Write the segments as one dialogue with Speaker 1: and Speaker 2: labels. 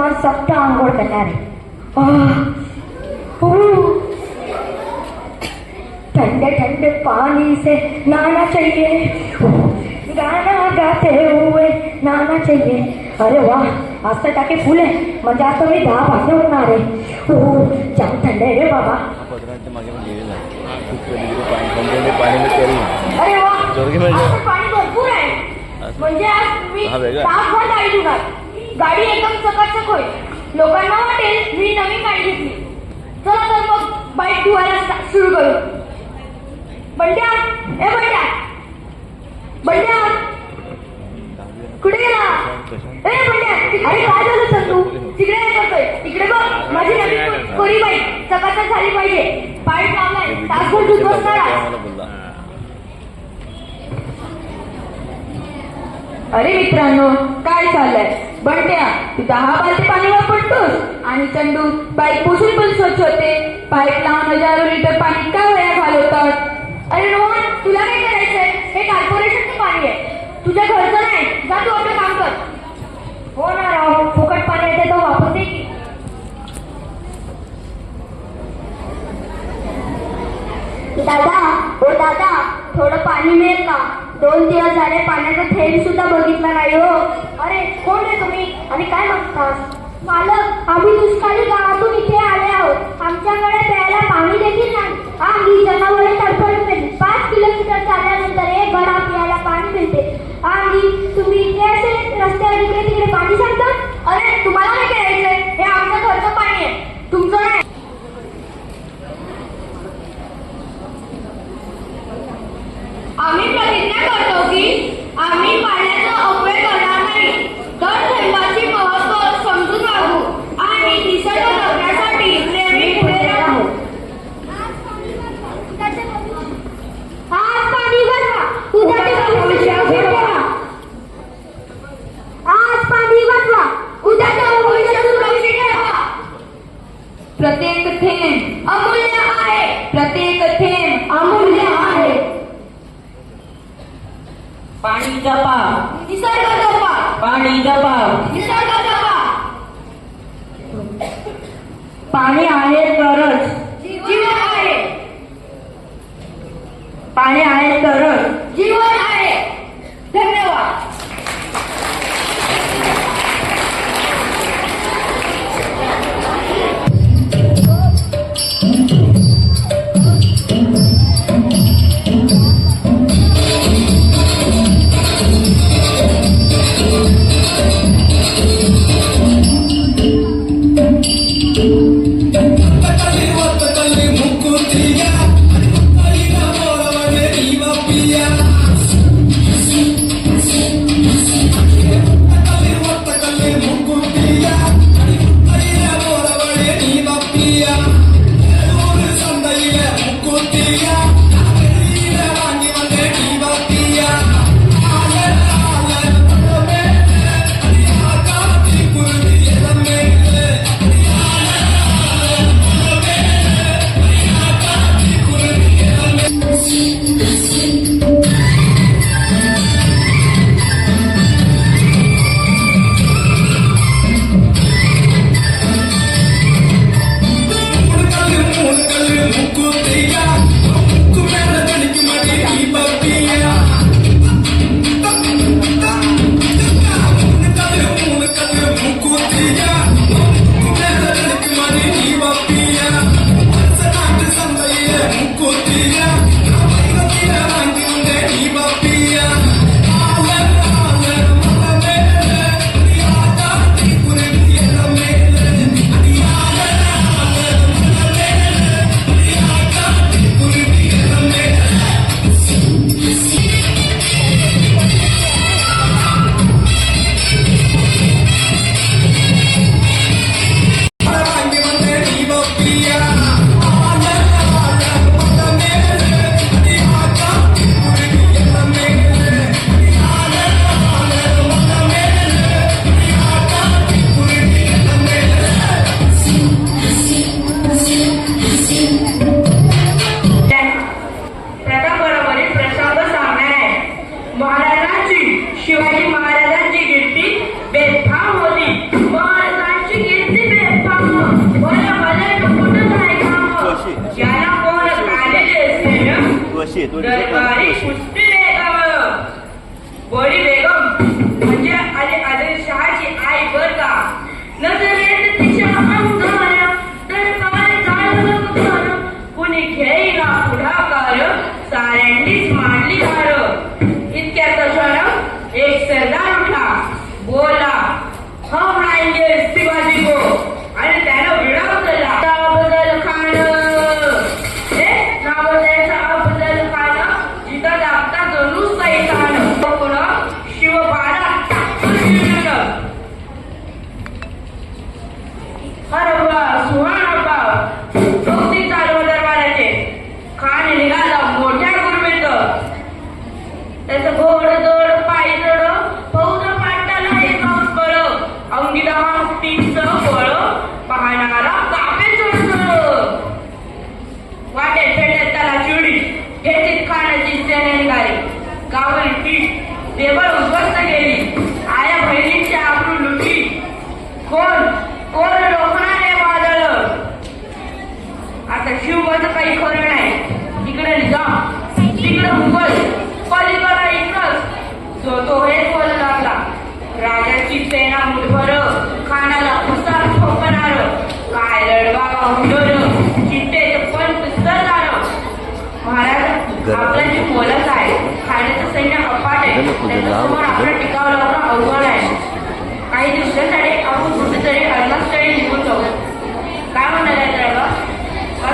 Speaker 1: तुम्हारा सख्त आंघोळ करणार आहे. ठंडे ठंडे पानी से नहाना चाहिए, गाना गाते हुए नहाना चाहिए. अरे वाह, आज तर टाके फुल आहे. म्हणजे आज तर मी 10 भाषे होणार आहे. जाम थंड आहे रे बाबा. अरे वा, पाणी भरपूर आहे. म्हणजे आज मी तासभर गाडी धुणार. गाडी एकदम चकाचक होईल. लोकांना वाटेल मी नवीन गाडी घेतली. चला तर मग बाईक धुवायला सुरू करू. बंड्या, ए बंड्या, बंड्या कुठे गेला? ए बंड्या, अरे काय झालं चंदू? तिकडे काय करतोय? इकडे बघ, माझी नवीन कोरी बाईक चकाचक झाली पाहिजे. पाईप लावलाय, तासभर धुत बसणार.
Speaker 2: अरे मित्रांनो, काय चाललंय? बंट्या, तू 10 बालदी पाणी वापरतोस आणि चंदू बाईक पुसून पण स्वच्छ होते. पाईप लावून हजारो लिटर पाणी का वेळा घालवतात?
Speaker 1: अरे रोहन, तुला काय करायचंय? हे कॉर्पोरेशनचं पाणी आहे, तुझ्या घरचं नाही. जा तू आपलं काम कर. हो ना राव, फुकट पाणी येते तर वापरते की. दादा, ओ दादा, थोडं पाणी मिळेल का? 2 दिवस झाले पाण्याचा थेंब सुद्धा बघितला नाही हो. अरे कोण आहे तुम्ही आणि काय मागतास? मालक, आम्ही दुष्काळी गावातून इथे आले आहोत. आमच्याकडे प्यायला पाणी देखील नाही. आम्ही जनावरे तडफडते. 5 किलोमीटर चालल्यानंतर एक गडा प्यायला पाणी मिळते. आणि तुम्ही इथे असे रस्त्यावर इकडे तिकडे पाणी सांगता? अरे तुम्हाला काय करायचंय? हे आमचं घरचं पाणी आहे, तुमचं नाही. आम्ही प्रतिज्ञा करतो की आम्ही पाण्याचा अपव्यय करणार नाही. दर थेंबाची महत्त्व समजून वागू आणि निसर्ग जपण्यासाठी नेहमी पुढे राहू. आज पाणी वाचवा, उद्याचे भविष्य ठेवा. आज पाणी वाचवा, उद्याचे भविष्य सुरक्षित ठेवा.
Speaker 2: प्रत्येक थेंब
Speaker 1: अमूल्य आहे,
Speaker 2: प्रत्येक थेंब
Speaker 1: अमूल्य आहे.
Speaker 2: पाणी जपा,
Speaker 1: निसर्ग जपा,
Speaker 2: पाणी जपा.
Speaker 1: निसर्ग जपा.
Speaker 2: पाणी आहे तरच,
Speaker 1: जीवन आहे,
Speaker 2: पाणी आहे तरच.
Speaker 1: जीवन आहे. धन्यवाद.
Speaker 3: Mukutia, Marina Mora, Marina Pia. दरबारी कुस्ती बेगम बडी बेगम म्हणजे आदिलशहाची आई बर का नजरेत तिच्या अंधाऱ्या दरबारी जायला उतार कुणी घेईना पुढाकार साऱ्यांनीच मांडली हार इतक्यात क्षण एक सरदार उठला बोला हम आएंगे शिवाजी को आणि त्यानं विडाव केला अफजल खान नाव द्यायचं अफजल खान जिथं दाबता जणूच काही खान कोण शिवबाला सुहाणा चौथी चालू दरबाराचे खान निघाला मोठ्या गुरमेत त्याचं घोड जोड पाय जोड फौज पाटाला एक फळ अंगीला तीच फळ पाहणारा कापे चढ वाटे फेड्यात त्याला चिडी घेतीत खाण्याची सेने निघाली गावली पीठ देवळ उद्ध्वस्त गेली आया बहिणींची आबरू लुटली कोण कोण रोखणारे वादळ आता शिवबाचं काही खरं नाही इकडे निजाम तिकडे मुघल पलीकडे इकडंच जो तो हेच बोलू लागला राजाची सेना मुठभर खानाला फुसा ठोकणार काय लढवा हुंडोर चिट्टेचं पण पिस्तळदार महाराज आपला जी मोलच आहे खाण्याचं सैन्य अपाट आहे त्याच्यासमोर आपलं टिकाव लावणं अवघड आहे काही दिवसांसाठी आपण कुठेतरी हरणास्थळी निघून जाऊ काय म्हणाले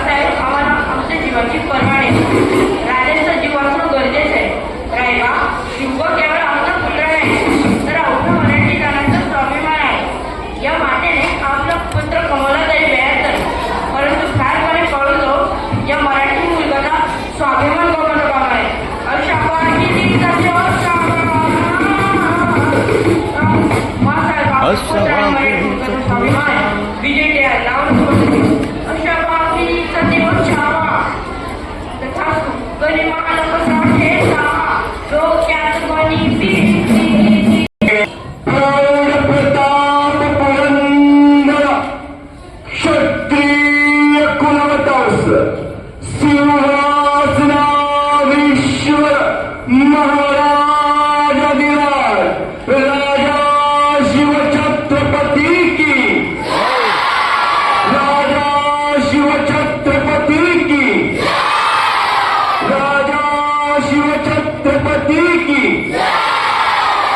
Speaker 3: साहेब आम्हाला आमच्या जीवाची पर्वा नाही राजांचा जीव असणं गरजेचं आहे रायबा शिव केवळ आमचा पुत्र नाही तर अवघ्या मराठी जणांचा स्वाभिमान आहे या वाटेने आपला पुत्र कमवला तरी बेहतर परंतु फारपणे कळू जाऊ या मराठी मुलगाला स्वाभिमान गमवलं कामा आहे अशा पाठी स्वाभिमान विजय लावून अशा बाबी सदैव छावा तथास्तु गनिमाला कसा ठेचा डोक्यात मनी
Speaker 4: प्रताप पुरंदर क्षत्रिय कुलवतंस सिंहासनाधीश्वर महाराजाधिराज राजा शिवछत्रपती की राजा शिवछत्रपती की राजा शिवछत्रपती की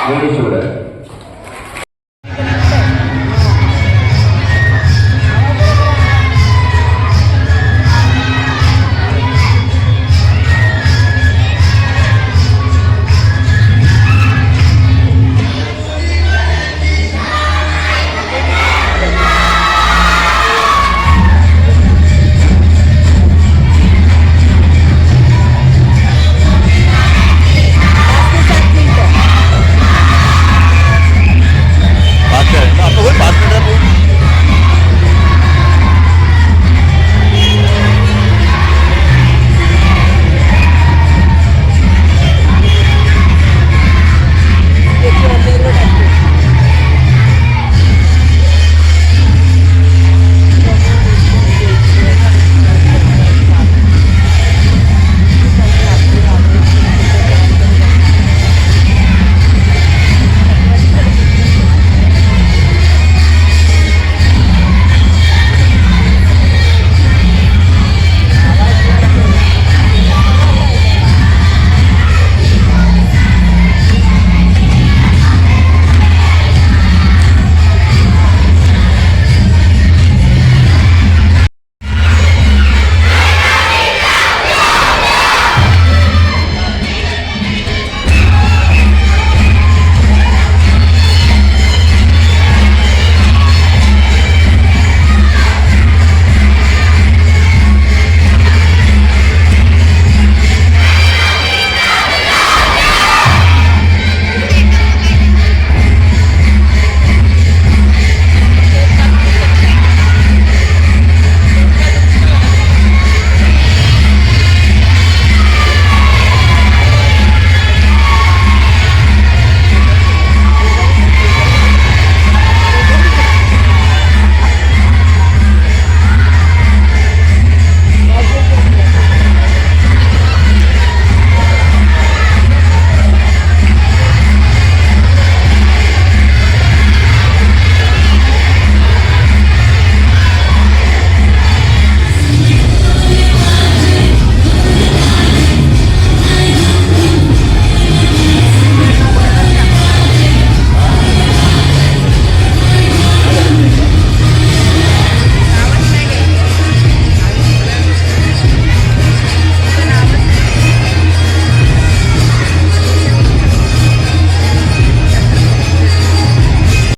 Speaker 4: गणेश